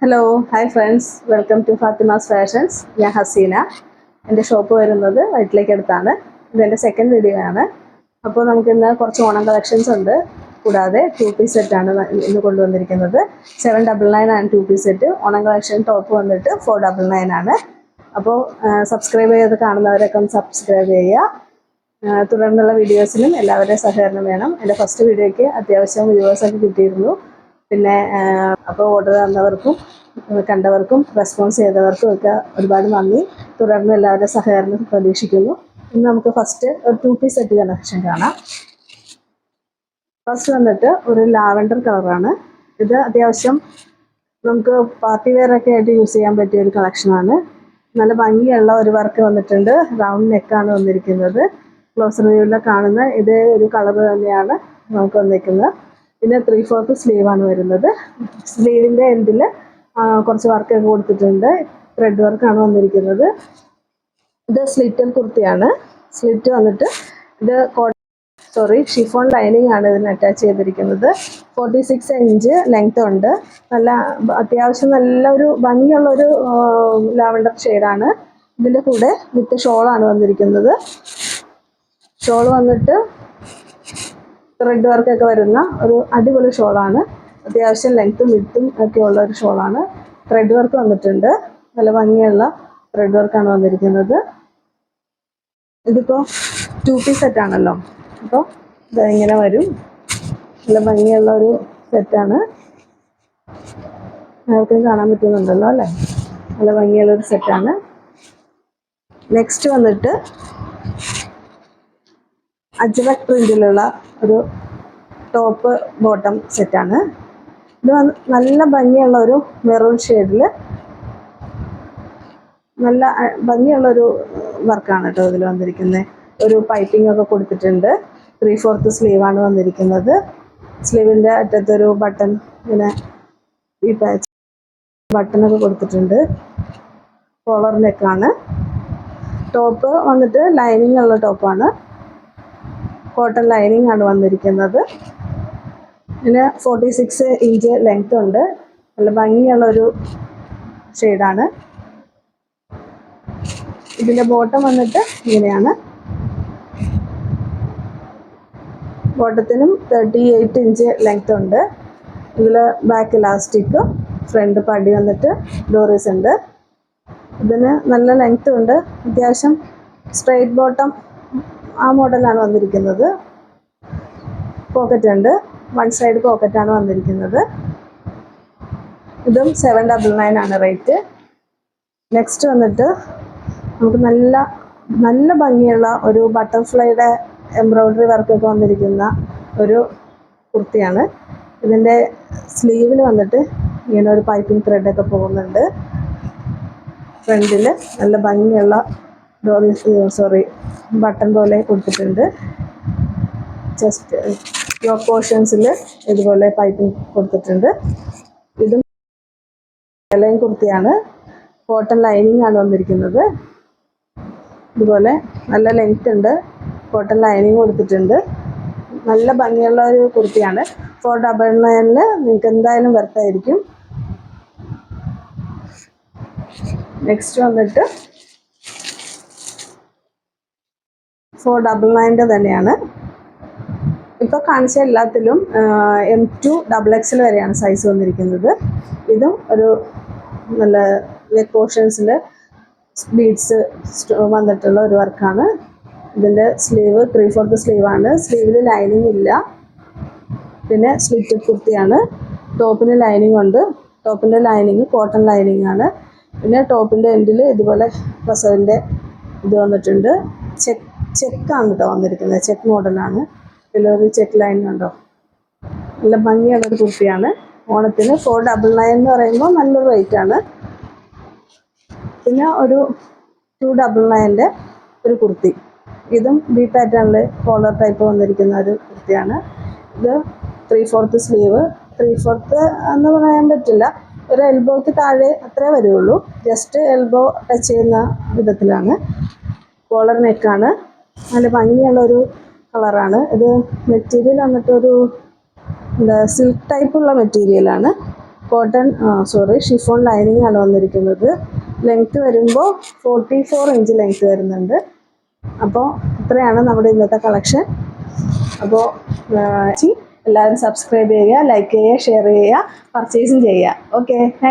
Hello hi friends, welcome to Fatima's fashions. ഞാൻ ഹസീന. എൻ്റെ shop വരുന്നത് വൈറ്റിലേക്കടുത്താണ്. ഇതെൻ്റെ സെക്കൻഡ് വീഡിയോ ആണ്. അപ്പോൾ നമുക്കിന്ന് കുറച്ച് ഓണം കളക്ഷൻസ് ഉണ്ട്. കൂടാതെ 2 പീസ് സെറ്റാണ് ഇന്ന് കൊണ്ടുവന്നിരിക്കുന്നത്. 799 ആണ് 2 piece set. Onam collection top വന്നിട്ട് 499 ആണ്. അപ്പോൾ സബ്സ്ക്രൈബ് ചെയ്ത് കാണുന്നവരൊക്കെ ഒന്ന് സബ്സ്ക്രൈബ് ചെയ്യുക. തുടർന്നുള്ള വീഡിയോസിനും എല്ലാവരുടെയും സഹകരണം വേണം. എൻ്റെ ഫസ്റ്റ് വീഡിയോയ്ക്ക് അത്യാവശ്യം വ്യൂവേഴ്സൊക്കെ കിട്ടിയിരുന്നു. പിന്നെ അപ്പോൾ ഓർഡർ തന്നവർക്കും കണ്ടവർക്കും റെസ്പോൺസ് ചെയ്തവർക്കും ഒക്കെ ഒരുപാട് നന്ദി. തുടർന്ന് എല്ലാവരുടെ സഹകരണം പ്രതീക്ഷിക്കുന്നു. ഇന്ന് നമുക്ക് ഫസ്റ്റ് ഒരു 2 പീസ് സെറ്റ് കളക്ഷൻ കാണാം. ഫസ്റ്റ് വന്നിട്ട് ഒരു ലാവൻഡർ കളറാണ്. ഇത് അത്യാവശ്യം നമുക്ക് പാർട്ടി വെയർ ഒക്കെ ആയിട്ട് യൂസ് ചെയ്യാൻ പറ്റിയ ഒരു കളക്ഷനാണ്. നല്ല ഭംഗിയുള്ള ഒരു വർക്ക് വന്നിട്ടുണ്ട്. റൗണ്ട് നെക്കാണ് വന്നിരിക്കുന്നത്. ക്ലോസർ വ്യൂവിൽ കാണുന്ന ഇതേ ഒരു കളർ തന്നെയാണ് നമുക്ക് വന്നിരിക്കുന്നത്. പിന്നെ 3/4 സ്ലീവാണ് വരുന്നത്. സ്ലീവിൻ്റെ എൻഡിൽ കുറച്ച് വർക്കൊക്കെ കൊടുത്തിട്ടുണ്ട്. ത്രെഡ് വർക്കാണ് വന്നിരിക്കുന്നത്. ഇത് സ്ലിറ്റൻ കുർത്തിയാണ്. സ്ലിറ്റ് വന്നിട്ട് ഇത് ഷിഫോൺ ലൈനിങ് ആണ് ഇതിന് അറ്റാച്ച് ചെയ്തിരിക്കുന്നത്. 46 ഇഞ്ച് ലെങ്ത് ഉണ്ട്. അത്യാവശ്യം നല്ലൊരു ഭംഗിയുള്ളൊരു ലാവൻഡർ ഷെയ്ഡാണ്. ഇതിൻ്റെ കൂടെ വിത്ത് ഷോളാണ് വന്നിരിക്കുന്നത്. ഷോൾ വന്നിട്ട് ത്രെഡ് വർക്കൊക്കെ വരുന്ന ഒരു അടിപൊളി ഷോളാണ്. അത്യാവശ്യം ലെങ്ത്തും വിത്തും ഒക്കെ ഉള്ള ഒരു ഷോളാണ്. ത്രെഡ് വർക്ക് വന്നിട്ടുണ്ട്. നല്ല ഭംഗിയുള്ള ത്രെഡ് വർക്കാണ് വന്നിരിക്കുന്നത്. ഇതിപ്പോൾ 2 പീസ് സെറ്റാണല്ലോ. അപ്പോൾ ഇങ്ങനെ വരും. നല്ല ഭംഗിയുള്ള ഒരു സെറ്റാണ്. ആർക്കും കാണാൻ പറ്റുന്നുണ്ടല്ലോ അല്ലേ? നല്ല ഭംഗിയുള്ളൊരു സെറ്റാണ്. നെക്സ്റ്റ് വന്നിട്ട് അജ്രക് പ്രിന്റിലുള്ള ഒരു ടോപ്പ് ബോട്ടം സെറ്റാണ്. ഇത് നല്ല ഭംഗിയുള്ള ഒരു മെറൂൺ ഷെയ്ഡിൽ നല്ല ഭംഗിയുള്ളൊരു വർക്കാണ് കേട്ടോ ഇതിൽ വന്നിരിക്കുന്നത്. ഒരു പൈപ്പിംഗ് ഒക്കെ കൊടുത്തിട്ടുണ്ട്. 3/4 സ്ലീവാണ് വന്നിരിക്കുന്നത്. സ്ലീവിൻ്റെ അറ്റത്തൊരു ബട്ടൺ ഇങ്ങനെ ഈ പാച്ച് ബട്ടണൊക്കെ കൊടുത്തിട്ടുണ്ട്. കോളർ നെക്കാണ്. ടോപ്പ് വന്നിട്ട് ലൈനിങ് ഉള്ള ടോപ്പാണ്. കോട്ടൺ ലൈനിങ് ആണ് വന്നിരിക്കുന്നത്. ഇതിന് 46 ഇഞ്ച് ലെങ്ത് ഉണ്ട്. നല്ല ഭംഗിയുള്ളൊരു ഷെയ്ഡാണ്. ഇതിൻ്റെ ബോട്ടം വന്നിട്ട് ഇങ്ങനെയാണ്. ബോട്ടത്തിനും 38 ഇഞ്ച് ലെങ്ത് ഉണ്ട്. ഇതിൽ ബാക്ക് ഇലാസ്റ്റിക്, ഫ്രണ്ട് പടി വന്നിട്ട് ഡോറീസ് ഉണ്ട്. ഇതിന് നല്ല ലെങ്ത് ഉണ്ട്. അത്യാവശ്യം സ്ട്രെയിറ്റ് ബോട്ടം ആ മോഡലാണ് വന്നിരിക്കുന്നത്. പോക്കറ്റ് ഉണ്ട്. 1 സൈഡ് പോക്കറ്റാണ് വന്നിരിക്കുന്നത്. ഇതും 799 ആണ് റേറ്റ്. നെക്സ്റ്റ് വന്നിട്ട് നമുക്ക് നല്ല ഭംഗിയുള്ള ഒരു ബട്ടർഫ്ലൈയുടെ എംബ്രോയ്ഡറി വർക്കൊക്കെ വന്നിരിക്കുന്ന ഒരു കുർത്തിയാണ്. ഇതിൻ്റെ സ്ലീവിൽ വന്നിട്ട് ഇങ്ങനെ ഒരു പൈപ്പിംഗ് ത്രെഡൊക്കെ പോകുന്നുണ്ട്. ഫ്രണ്ടിൽ നല്ല ഭംഗിയുള്ള ബട്ടൺ പോലെ കൊടുത്തിട്ടുണ്ട്. ജസ്റ്റ് യോക്ക് പോർഷൻസിൽ ഇതുപോലെ പൈപ്പിംഗ് കൊടുത്തിട്ടുണ്ട്. ഇതും ലൈൻ കുർത്തിയാണ്. കോട്ടൺ ലൈനിങ് ആണ് വന്നിരിക്കുന്നത്. ഇതുപോലെ നല്ല ലെങ്ത് ഉണ്ട്. കോട്ടൺ ലൈനിങ് കൊടുത്തിട്ടുണ്ട്. നല്ല ഭംഗിയുള്ള ഒരു കുർത്തിയാണ്. 499 നിങ്ങൾക്ക് എന്തായാലും വർത്തായിരിക്കും. നെക്സ്റ്റ് വന്നിട്ട് 499 തന്നെയാണ്. ഇപ്പോൾ കാണിച്ച എല്ലാത്തിലും M2 XXL വരെയാണ് സൈസ് വന്നിരിക്കുന്നത്. ഇതും ഒരു നല്ല നെക്ക് പോർഷൻസിൽ ബീഡ്സ് വന്നിട്ടുള്ള ഒരു വർക്കാണ്. ഇതിൻ്റെ സ്ലീവ് 3/4 സ്ലീവാണ്. സ്ലീവിൽ ലൈനിങ് ഇല്ല. പിന്നെ സ്ലിറ്റ് കുർത്തിയാണ്. ടോപ്പിന് ലൈനിങ് ഉണ്ട്. ടോപ്പിൻ്റെ ലൈനിങ് കോട്ടൺ ലൈനിങ് ആണ്. പിന്നെ ടോപ്പിൻ്റെ എൻഡിൽ ഇതുപോലെ കസവിൻ്റെ ഇത് വന്നിട്ടുണ്ട്. ചെക്കാണ് കേട്ടോ വന്നിരിക്കുന്നത്. ചെക്ക് മോഡലാണ്. ഇതിലൊരു ചെക്ക് ലൈൻ ഉണ്ടോ. നല്ല ഭംഗിയുള്ളൊരു കുർത്തിയാണ്. ഓണത്തിന് 499 എന്ന് പറയുമ്പോൾ നല്ലൊരു റേറ്റാണ്. പിന്നെ ഒരു 299 ഒരു കുർത്തി. ഇതും ബി പാറ്റേണിൽ കോളർ ടൈപ്പ് വന്നിരിക്കുന്ന ഒരു കുർത്തിയാണ്. ഇത് 3/4 സ്ലീവ്. 3/4 എന്ന് പറയാൻ പറ്റില്ല. ഒരു എൽബോയ്ക്ക് താഴെ അത്രേ വരുള്ളൂ. ജസ്റ്റ് എൽബോ ടച്ച് ചെയ്യുന്ന വിധത്തിലാണ്. കോളർ നെക്കാണ്. നല്ല ഭംഗിയുള്ളൊരു കളറാണ്. ഇത് മെറ്റീരിയൽ വന്നിട്ടൊരു സിൽക്ക് ടൈപ്പുള്ള മെറ്റീരിയലാണ്. ഷിഫോൺ ലൈനിങ് ആണ് വന്നിരിക്കുന്നത്. ലെങ്ത് വരുമ്പോൾ 44 ഇഞ്ച് ലെങ്ത് വരുന്നുണ്ട്. അപ്പോൾ ഇത്രയാണ് നമ്മുടെ ഇന്നത്തെ കളക്ഷൻ. അപ്പോൾ എല്ലാവരും സബ്സ്ക്രൈബ് ചെയ്യുക, ലൈക്ക് ചെയ്യുക, ഷെയർ ചെയ്യുക, പർച്ചേസും ചെയ്യുക. Okay, thank